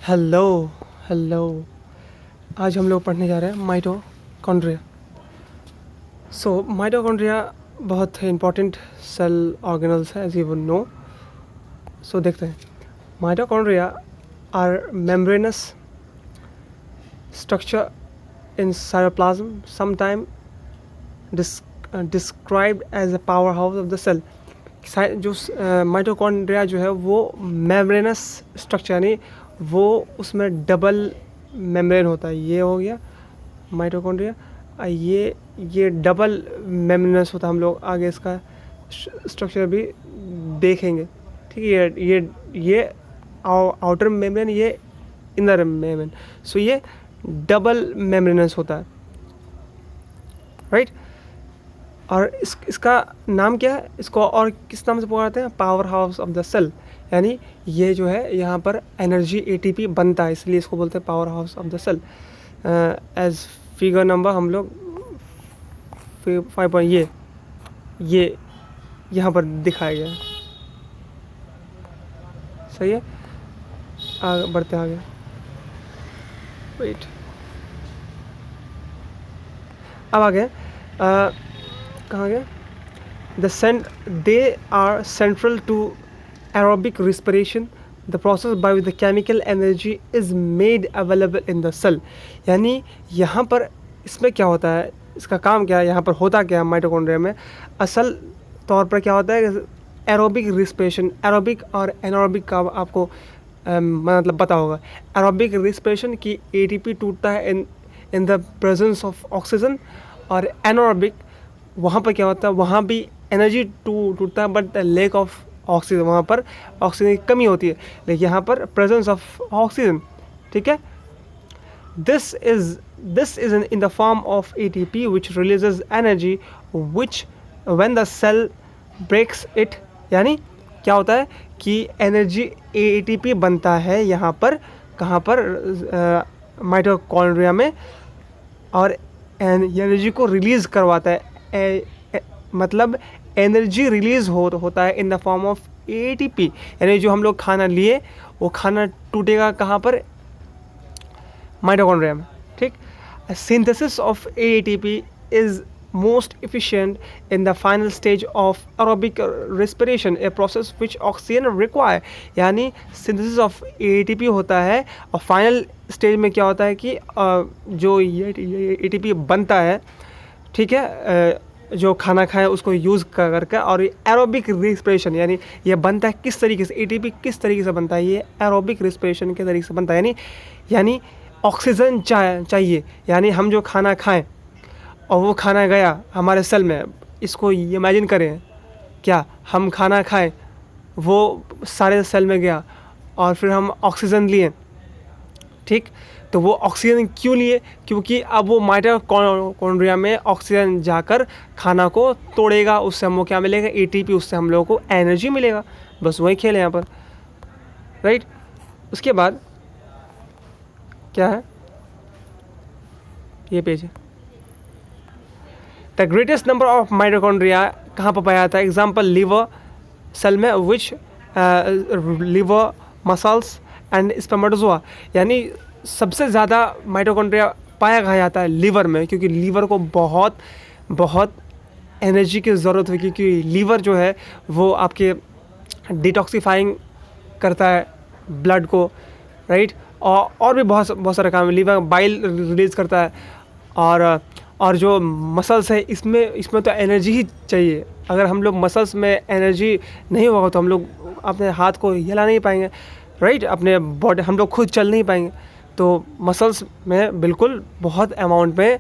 Hello hello. आज हम लोग पढ़ने जा रहे हैं माइटोकॉन्ड्रिया। माइटोकॉन्ड्रिया बहुत इंपॉर्टेंट सेल ऑर्गेनल्स है, एज यू नो। देखते हैं। Mitochondria are membranous structure in cytoplasm, sometime described as a power house of the cell. जो माइटोकॉन्ड्रिया जो है वो मेम्ब्रेनस स्ट्रक्चर, यानी वो उसमें डबल मेम्ब्रेन होता है। ये हो गया माइटोकॉन्ड्रिया, ये डबल मेम्ब्रेनस होता है। हम लोग आगे इसका स्ट्रक्चर भी देखेंगे। ठीक है, ये आउटर मेम्ब्रेन, ये इनर मेम्ब्रेन। ये डबल मेम्ब्रेनस होता है, राइट। और इसका नाम क्या है? इसको और किस नाम से पुकारते हैं? Power house of the cell. यानी ये जो है यहाँ पर एनर्जी एटीपी बनता है, इसलिए इसको बोलते हैं power house of the cell. As figure number हम लोग 5 ये यहाँ पर दिखाया गया है। सही है, आगे बढ़ते आगे। वेट, अब आगे कहाँ गया? They are central to aerobic respiration, the process by which the chemical energy is made available in the cell। यानी यहाँ पर इसमें क्या होता है, इसका काम क्या है, यहाँ पर होता क्या है माइटोकॉन्ड्रिया में? असल तौर पर क्या होता है? Aerobic respiration. एरोबिक और एनारोबिक का आपको मतलब पता होगा। एरोबिक रिस्पिरेशन की एटीपी टूटता है in the presence of oxygen, और एनारोबिक वहाँ पर क्या होता है? वहाँ भी एनर्जी टूटता है, बट लेक ऑफ ऑक्सीजन, वहाँ पर ऑक्सीजन की कमी होती है, लेकिन यहाँ पर प्रेजेंस ऑफ ऑक्सीजन। ठीक है, this is in the form of ATP which releases energy which when the cell breaks it. यानी क्या होता है कि एनर्जी एटीपी बनता है यहाँ पर, कहाँ पर? माइटोकॉन्ड्रिया में, और एनर्जी को रिलीज़ करवाता है। मतलब एनर्जी रिलीज होता है इन द फॉर्म ऑफ एटीपी। यानी जो हम लोग खाना लिए वो खाना टूटेगा कहाँ पर? माइटोकॉन्ड्रिया में। ठीक, synthesis of ATP is most efficient in the final stage of aerobic respiration, a process which oxygen require. यानी सिंथेसिस ऑफ एटीपी होता है, और फाइनल स्टेज में क्या होता है कि जो एटीपी बनता है, ठीक है, जो खाना खाए उसको यूज़ करके। और एरोबिक रिस्पिरेशन, यानी ये बनता है किस तरीके से? एटीपी किस तरीके से बनता है? ये एरोबिक रिस्पिरेशन के तरीके से बनता है। यानी ऑक्सीजन चाहिए। यानी हम जो खाना खाएं और वो खाना गया हमारे सेल में, इसको इमेजिन करें, क्या हम खाना खाएं, वो सारे सेल में गया, और फिर हम ऑक्सीजन लिए। ठीक, तो वो ऑक्सीजन क्यों लिए? क्योंकि अब वो माइटोकॉन्ड्रिया में ऑक्सीजन जाकर खाना को तोड़ेगा, उससे हमको क्या मिलेगा? एटीपी, उससे हम लोगों को एनर्जी मिलेगा। बस वही खेल है यहाँ पर, राइट। उसके बाद क्या है? ये पेज है। The greatest number of mitochondria कहाँ पर पाया जाता है? एग्जाम्पल लिवर सेल में, विच लिवर, मसल्स एंड स्पर्मेटोजोआ। यानी सबसे ज़्यादा माइटोकॉन्ड्रिया पाया कहाँ जाता है? लिवर में, क्योंकि लीवर को बहुत बहुत एनर्जी की ज़रूरत है, क्योंकि लीवर जो है वो आपके डिटॉक्सिफाइंग करता है ब्लड को, राइट। और भी बहुत सारे काम है। लीवर बाइल रिलीज़ करता है, और जो मसल्स है इसमें तो एनर्जी ही चाहिए। अगर हम लोग मसल्स में एनर्जी नहीं होगा तो हम लोग अपने हाथ को हिला नहीं पाएंगे, राइट। अपने बॉडी हम लोग खुद चल नहीं पाएंगे। तो मसल्स में बिल्कुल बहुत अमाउंट में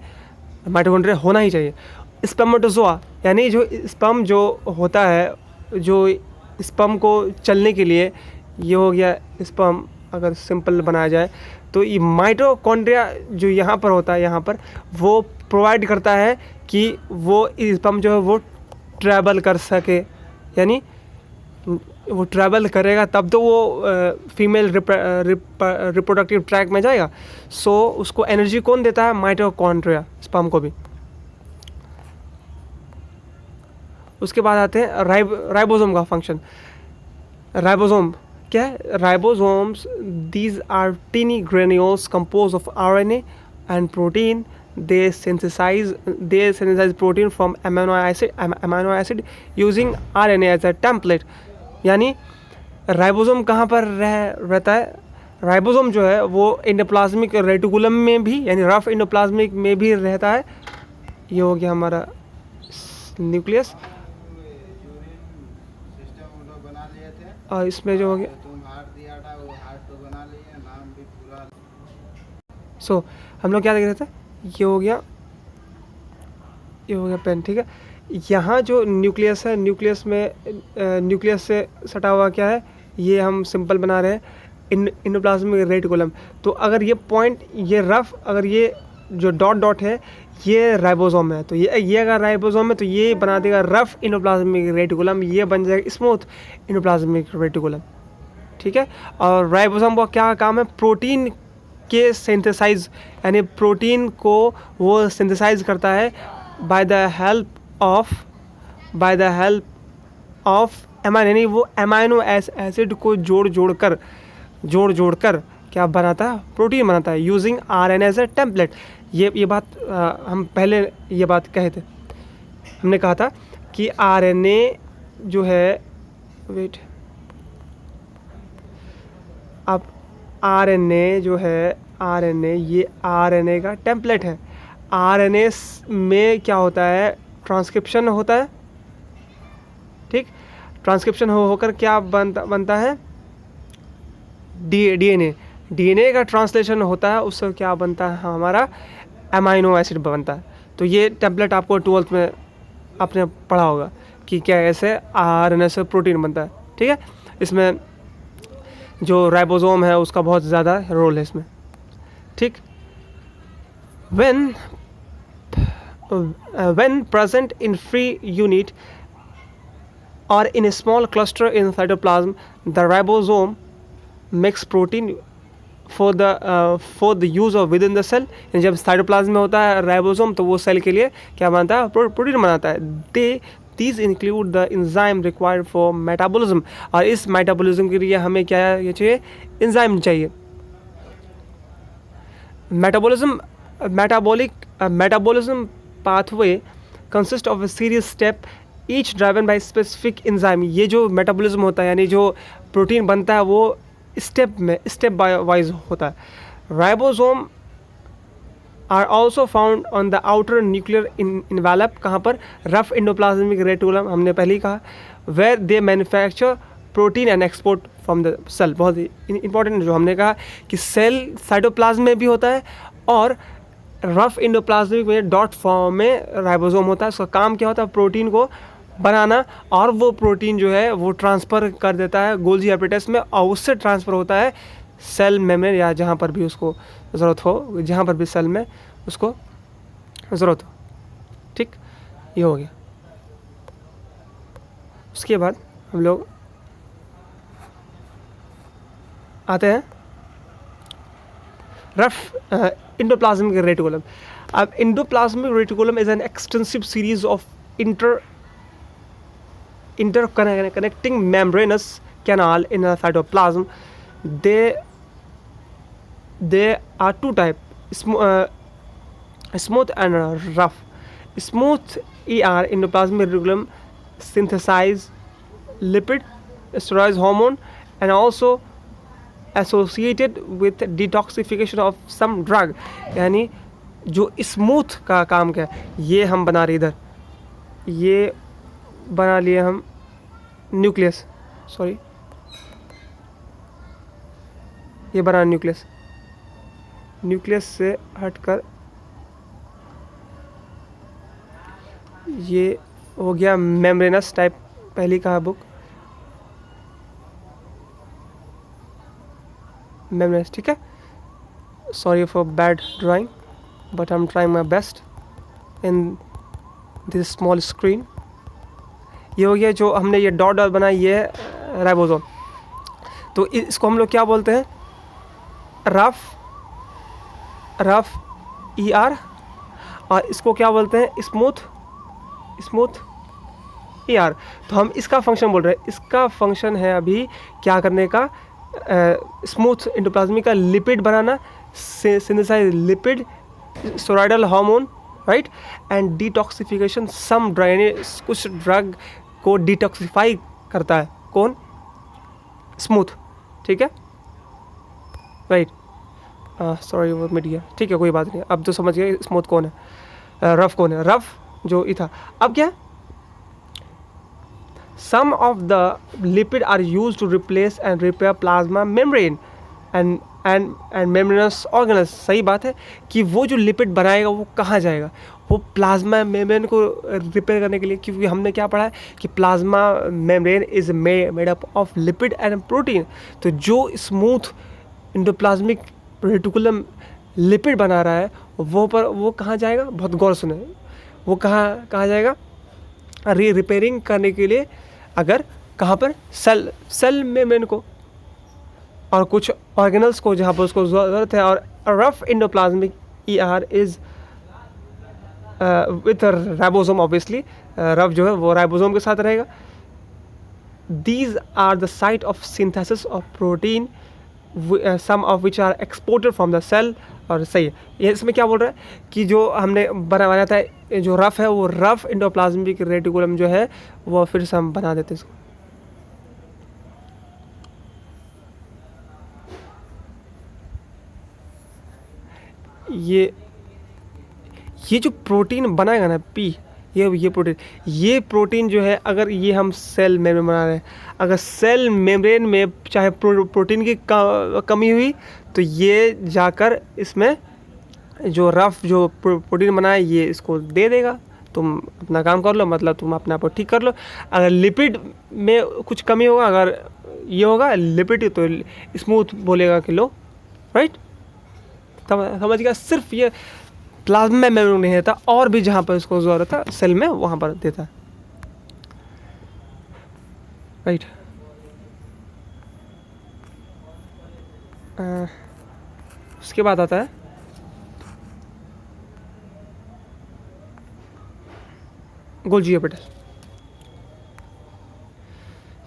माइटोकॉन्ड्रिया होना ही चाहिए। स्पर्मेटोजोआ, यानी जो स्पर्म जो होता है, जो स्पर्म को चलने के लिए, ये हो गया स्पर्म। अगर सिंपल बनाया जाए तो ये माइटोकॉन्ड्रिया जो यहाँ पर होता है, यहाँ पर वो प्रोवाइड करता है कि वो स्पर्म जो है वो ट्रैवल कर सके। यानी वो ट्रैवल करेगा तब तो वो फीमेल रिप्रोडक्टिव ट्रैक में जाएगा। उसको एनर्जी कौन देता है? माइटोकॉन्ड्रिया, स्पर्म को भी। उसके बाद आते हैं राइबोसोम का फंक्शन। राइबोसोम क्या है, ribosomes these are tiny granules compose of RNA and protein. They synthesise protein from amino acid using RNA as a template. यानी राइबोसोम कहाँ पर रहता है? राइबोसोम जो है वो एंडोप्लाज्मिक रेटिकुलम में भी, यानी रफ एंडोप्लाज्मिक में भी रहता है. ये हो गया हमारा न्यूक्लियस. और इसमें जो हो गया हम लोग क्या देख रहे थे, ये हो गया पेन. ठीक है, यहाँ जो न्यूक्लियस है, न्यूक्लियस में न्यूक्लियस से सटा हुआ क्या है, ये हम सिंपल बना रहे हैं एंडोप्लाज्मिक रेटिकुलम. तो अगर ये पॉइंट, ये रफ, अगर ये जो डॉट डॉट है ये राइबोसोम है, तो ये अगर राइबोसोम है तो ये बना देगा रफ एंडोप्लाज्मिक रेटिकुलम, ये बन जाएगा स्मूथ एंडोप्लाज्मिक रेटिकुलम. ठीक है, और राइबोसोम का क्या काम है? प्रोटीन के सिंथेसाइज, यानी प्रोटीन को वो सिंथेसाइज करता है by the help of amine, यानी वो अमाइनो एसिड को जोड़ कर क्या बनाता है? प्रोटीन बनाता है using RNA as a template. ये बात हम पहले ये बात कहे थे, हमने कहा था कि आरएनए जो है, वेट, अब आरएनए जो है, आरएनए, ये आरएनए का टेम्पलेट है. आरएनए में क्या होता है? ट्रांसक्रिप्शन होता है. ठीक, ट्रांसक्रिप्शन होकर क्या बनता है? डीएनए का ट्रांसलेशन होता है, उससे क्या बनता है? हमारा अमाइनो एसिड बनता है. तो ये टेम्पलेट आपको 12th में आपने पढ़ा होगा कि क्या ऐसे आरएनए से प्रोटीन बनता है. ठीक है, इसमें जो राइबोसोम है उसका बहुत ज़्यादा रोल है इसमें. ठीक, when present in free unit or in a small cluster in cytoplasm, the ribosome makes protein for the use of within the cell. जब साइटोप्लाज्म में होता है राइबोसोम तो वो सेल के लिए क्या बनाता है? प्रोटीन बनाता है. These include the enzyme required for metabolism. और इस मेटाबॉलिज्म के लिए हमें क्या ये चाहिए? एंजाइम चाहिए. Metabolism pathway consists of a series step each driven by specific enzyme. ये जो मेटाबॉलिज्म होता है, यानी जो प्रोटीन बनता है, वो स्टेप वाइज होता है. Ribosome are also found on the outer nuclear envelope. कहाँ पर? रफ एंडोप्लाज्मिक रेटिकुलम, हमने पहले ही कहा. Where they manufacture protein and export from the cell. बहुत ही इंपॉर्टेंट जो हमने कहा कि सेल साइटोप्लाज्म में भी होता है और रफ एंडोप्लाज्मिक में डॉट फॉर्म में राइबोसोम होता है. उसका काम क्या होता है? प्रोटीन को बनाना, और वो प्रोटीन जो है वो ट्रांसफ़र कर देता है गोल्जी एपरेटस में, और उससे ट्रांसफ़र होता है सेल मेम्ब्रेन या जहाँ पर भी उसको ज़रूरत हो, जहाँ पर भी सेल में उसको ज़रूरत हो. ठीक, ये हो गया. उसके बाद हम लोग आते हैं रफ एंडोप्लाज्मिक रेटिकुलम. अब endoplasmic reticulum is an extensive series of interconnecting membranous canal in a cytoplasm. They are two types, smooth and rough. Smooth endoplasmic reticulum synthesize lipid, steroid hormone, and also associated with detoxification of some drug. यानी जो smooth का काम क्या है, ये हम बना रहे इधर, ये बना लिए हम न्यूक्लियस, सॉरी, ये बना न्यूक्लियस से हटकर ये हो गया मेम्ब्रेनस टाइप. पहली कहा बुक मेम्ब्रेनस. ठीक है, sorry for bad drawing but I am trying my best in this small screen. ये हो गया जो हमने ये डॉट बनाई, ये है राइबोसोम. तो इसको हम लोग क्या बोलते हैं? रफ ER, और इसको क्या बोलते हैं? Smooth ER। तो हम इसका फंक्शन बोल रहे हैं, इसका फंक्शन है अभी क्या करने का, स्मूथ एंडोप्लाज्मिक का लिपिड बनाना, synthesise lipid, steroidal hormone, right, and detoxification some drainage, कुछ ड्रग को डिटॉक्सिफाई करता है, कौन, स्मूथ, ठीक है, राइट। सॉरी वो मिट गया, ठीक है कोई बात नहीं, अब तो समझ गए स्मूथ कौन है, रफ कौन है, रफ जो ई था। अब क्या, some of the lipid are use to replace and repair plasma membrane and membranous organelles. सही बात है कि वो जो लिपिड बनाएगा वो कहाँ जाएगा, वो प्लाज्मा मेम्ब्रेन को रिपेयर करने के लिए, क्योंकि हमने क्या पढ़ा है कि plasma membrane is made up of lipid and protein. तो जो स्मूथ एंडोप्लाज्मिक रेटिकुलम लिपिड बना रहा है वो कहाँ जाएगा, बहुत गौर सुने, वो कहाँ जाएगा, रिपेयरिंग करने के लिए, अगर कहाँ पर, सेल मेम्ब्रेन को और कुछ ऑर्गेनल्स को जहाँ पर उसको ज़रूरत है। और rough endoplasmic ER is with ribosome, obviously rough जो है वो राइबोसोम के साथ रहेगा। These are the site of synthesis of protein, some of which are exported from the cell. और सही है, ये इसमें क्या बोल रहा है कि जो हमने बनाया था, जो रफ है वो रफ एंडोप्लाज्मिक रेटिकुलम जो है वो फिर से हम बना देते हैं इसको। ये जो प्रोटीन बनाएगा ना पी, ये प्रोटीन जो है, अगर ये हम सेल मेम्ब्रेन बना रहे हैं, अगर सेल मेम्ब्रेन में चाहे प्रोटीन की कमी हुई तो ये जाकर इसमें जो रफ जो प्रोटीन बनाए ये इसको दे देगा, तुम अपना काम कर लो, मतलब तुम अपने आप को ठीक कर लो। अगर लिपिड में कुछ कमी होगा, अगर ये होगा लिपिड, तो स्मूथ बोलेगा कि लो, राइट, समझ गया। सिर्फ ये प्लाज्मा मेम्ब्रेन नहीं देता, और भी जहाँ पर इसको ज़रूरत है सेल में वहाँ पर देता है, राइट। उसके बाद आता है गोल्जी एपेटस।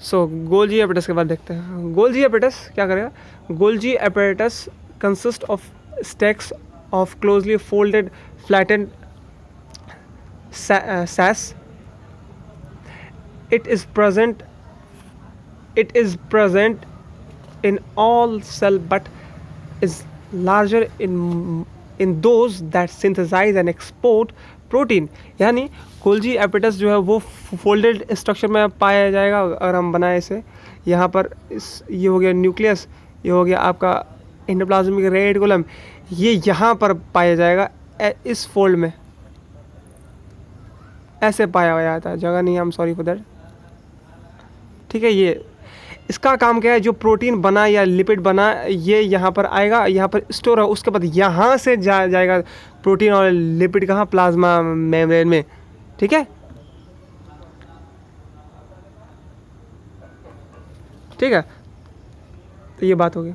सो गोल्जी एपेटस के बाद देखते हैं गोल्जी एपेटस क्या करेगा। Golgi apparatus consist of stacks of closely folded flattened sacs. It is present in all cell but is larger in those that synthesize and export protein। यानी गोल्जी एपेटस जो है वो फोल्डेड स्ट्रक्चर में पाया जाएगा। अगर हम बनाए इसे, यहाँ पर ये हो गया न्यूक्लियस, ये हो गया आपका एंडोप्लाज्मिक रेटिकुलम, ये यहाँ पर पाया जाएगा इस फोल्ड में, ऐसे पाया जाता है, जगह नहीं है, हम सॉरी फॉर दैट, ठीक है। ये इसका काम क्या है, जो प्रोटीन बना या लिपिड बना ये यहाँ पर आएगा, यहाँ पर स्टोर है, उसके बाद यहाँ से जाएगा प्रोटीन और लिपिड कहाँ, प्लाज्मा मेम्ब्रेन में, ठीक है, ठीक है। तो ये बात हो गई।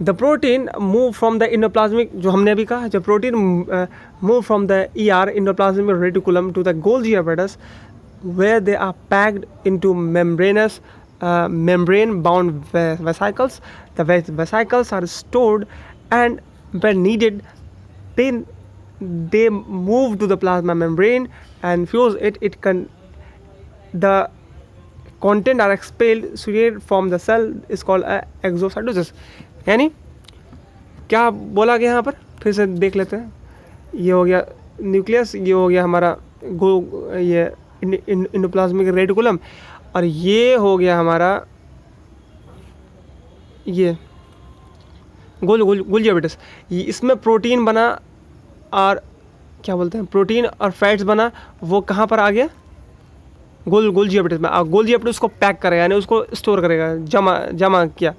The protein move from the endoplasmic, जो हमने अभी कहा, जब protein move from the ER endoplasmic reticulum to the Golgi apparatus where they are packed into membranous membrane bound vesicles. The vesicles are stored and when needed they move to the plasma membrane and fuse it. The content are expelled secreted from the cell is called exocytosis। यानी क्या बोला गया यहाँ पर, फिर से देख लेते हैं। ये हो गया न्यूक्लियस, ये हो गया हमारा ये इंडोप्लाज्मिक रेटिकुलम, और ये हो गया हमारा ये गोल्जी एपेटस। इसमें प्रोटीन बना और क्या बोलते हैं, प्रोटीन और फैट्स बना, वो कहाँ पर आ गया, गोल्जी एपेटस में। और गोल्जी एपेटस उसको पैक करेगा, यानी उसको स्टोर करेगा, जमा किया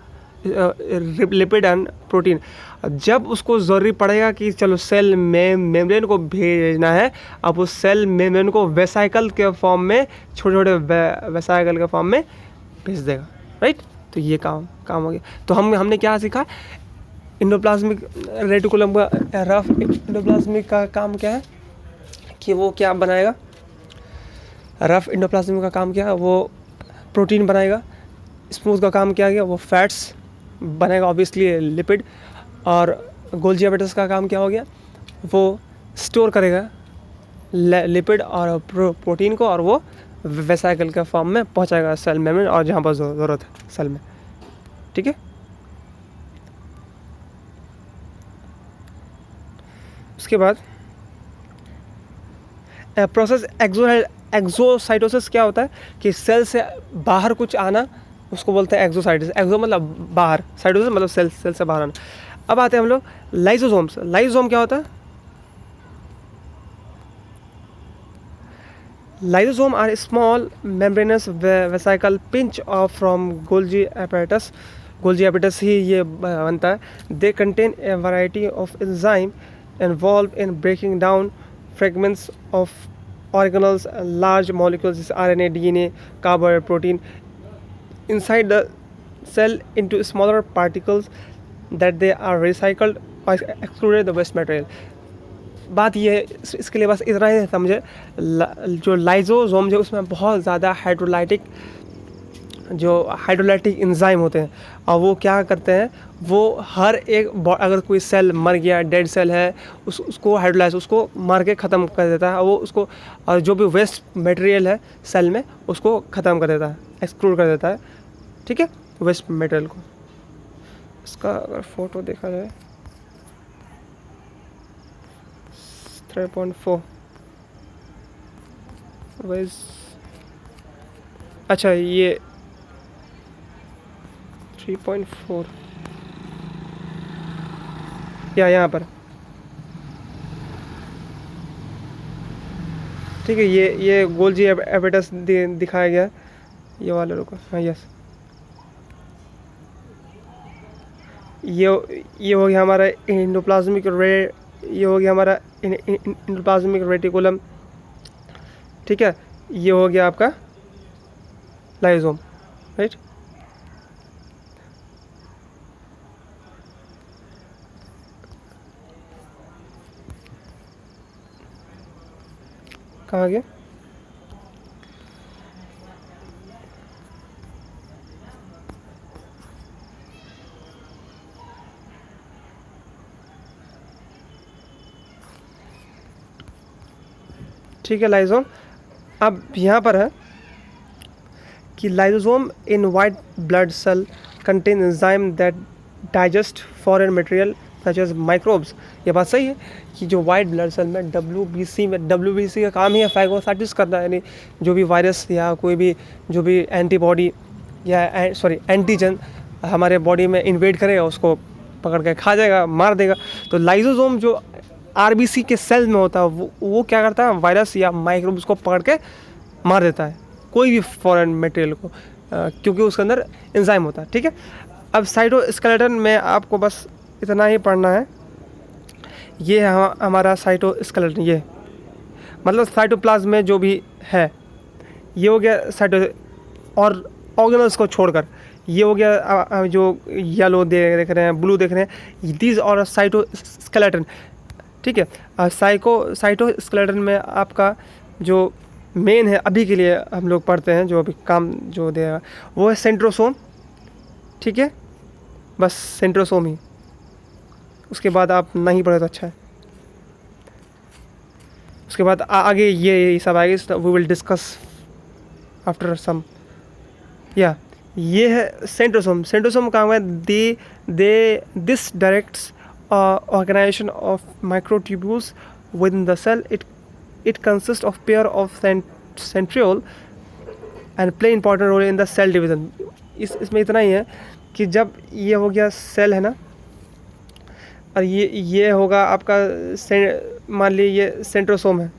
लिपिड एंड प्रोटीन। जब उसको ज़रूरी पड़ेगा कि चलो सेल में मेम्ब्रेन को भेजना है, अब उस सेल मेम्ब्रेन को वेसाइकल के फॉर्म में, छोटे छोटे वेसाइकल के फॉर्म में भेज देगा, राइट। तो ये काम हो गया। तो हमने क्या सीखा, इंडोप्लाज्मिक रेटिकुलम का, रफ इंडोप्लाज्मिक का काम क्या है कि वो क्या बनाएगा, रफ एंडोप्लाज्म का काम क्या है, वो प्रोटीन बनाएगा। स्मूथ का काम क्या गया, वो फैट्स बनेगा, ऑब्वियसली लिपिड। और गोल्जी एपेटस का काम क्या हो गया, वो स्टोर करेगा लिपिड और प्रोटीन को, और वो वेसाइकल के फॉर्म में पहुंचाएगा सेल मेम्ब्रेन और जहाँ पर ज़रूरत है सेल में। ठीक है, उसके बाद प्रोसेस एक्सोसाइटोसिस क्या होता है कि सेल से बाहर कुछ आना, उसको बोलते हैं एक्सोसाइटोसिस। एक्सो मतलब बाहर, साइटोसिस मतलब सेल से बाहर आना। अब आते हैं हम लोग लाइसोसोम्स। लाइसोसोम क्या होता है? Lysosome are small membranous vesicle pinch off from Golgi apparatus. Golgi apparatus ही ये बनता है. They contain a variety of enzyme involved in breaking down fragments of organelles and large molecules, RNA, DNA, carbohydrate, protein inside the cell into smaller particles that they are recycled or excluded the waste material. बात ये इसके लिए बस इतना ही समझे, जो lysosome जो उसमें बहुत ज़्यादा हाइड्रोलाइटिक एंजाइम होते हैं, और वो क्या करते हैं, वो हर एक अगर कोई सेल मर गया, डेड सेल है, उसको हाइड्रोलाइज, उसको मार के ख़त्म कर देता है। वो उसको, और जो भी वेस्ट मटेरियल है सेल में उसको ख़त्म कर देता है, एक्सक्लूड कर देता है। ठीक है, वेस्ट मटेरियल को। इसका अगर फ़ोटो देखा जाए 3.4 वाइज, अच्छा ये 3.4 या यहाँ पर, ठीक है, ये गोल्जी एपेटस दिखाया गया, ये वाले रुको, हाँ यस, ये हो गया हमारा एंडोप्लाज्मिक ये हो गया हमारा एंडोप्लाज्मिक रेटिकुलम। ठीक है, ये हो गया आपका लाइसोम, राइट। कहाँ गया? ठीक है, लाइसोम। अब यहाँ पर है कि lysosome in white blood cell contain enzyme that digest foreign material such as microbes. ये बात सही है कि जो वाइट ब्लड सेल में डब्ल्यूबीसी का काम ही है फैगोसाइटिस करना, यानी जो भी वायरस या कोई भी जो भी एंटीबॉडी या एंटीजन हमारे बॉडी में इन्वेड करेगा, उसको पकड़ के खा जाएगा, मार देगा। तो लाइसोसोम जो आरबीसी के सेल में होता है, वो क्या करता है, वायरस या माइक्रोब्स को पकड़ के मार देता है, कोई भी फॉरेन मटेरियल को, क्योंकि उसके अंदर एंजाइम होता है। ठीक है, अब साइटोस्केलेटन में आपको बस इतना ही पढ़ना है। ये है हमारा साइटोस्केलेटन, ये मतलब साइटोप्लाज्म में जो भी है, ये हो गया साइटो, और ऑर्गेनल्स को छोड़कर ये हो गया जो येलो देख रहे हैं, ब्लू देख रहे हैं, दीज और साइटोस्केलेटन। ठीक है, साइटोस्केलेटन में आपका जो मेन है अभी के लिए हम लोग पढ़ते हैं, जो अभी काम जो देगा वो है सेंट्रोसोम। ठीक है, बस सेंट्रोसोम ही, उसके बाद आप नहीं पढ़े तो अच्छा है। उसके बाद आगे ये सब आएगा, we will discuss after some. या ये है सेंट्रोसोम। सेंट्रोसोम काम है, this directs organization of microtubules within the cell. It consists of pair of centriole and play important role in the cell division. इसमें इतना ही है कि जब ये हो गया सेल है ना, और ये होगा आपका, मान लीजिए ये सेंट्रोसोम है।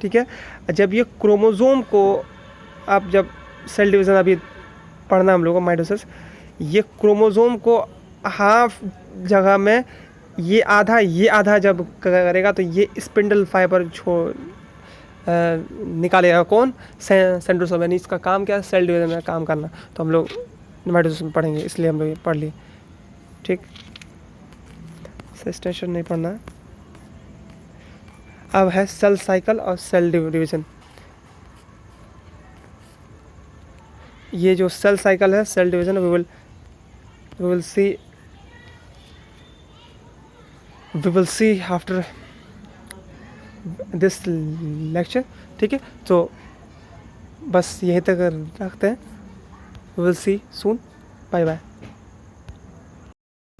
ठीक है, जब ये क्रोमोसोम को आप जब सेल डिवीज़न अभी पढ़ना हम लोगों को माइटोसिस, ये क्रोमोसोम को हाफ जगह में ये आधा जब करेगा तो ये स्पिंडल फाइबर निकालेगा कौन, सेंट्रोसोम। यानी इसका काम क्या है, सेल डिवीजन में काम करना। तो हम लोग माइटोसिस में पढ़ेंगे, इसलिए हम लोग ये पढ़ लिए। ठीक, स्टेशन नहीं पढ़ना है। अब है सेल साइकिल और सेल डिवीजन। ये जो सेल साइकिल है, cell division, we will see after this lecture. ठीक है, तो बस यहीं तक रखते हैं। We will see soon, bye bye.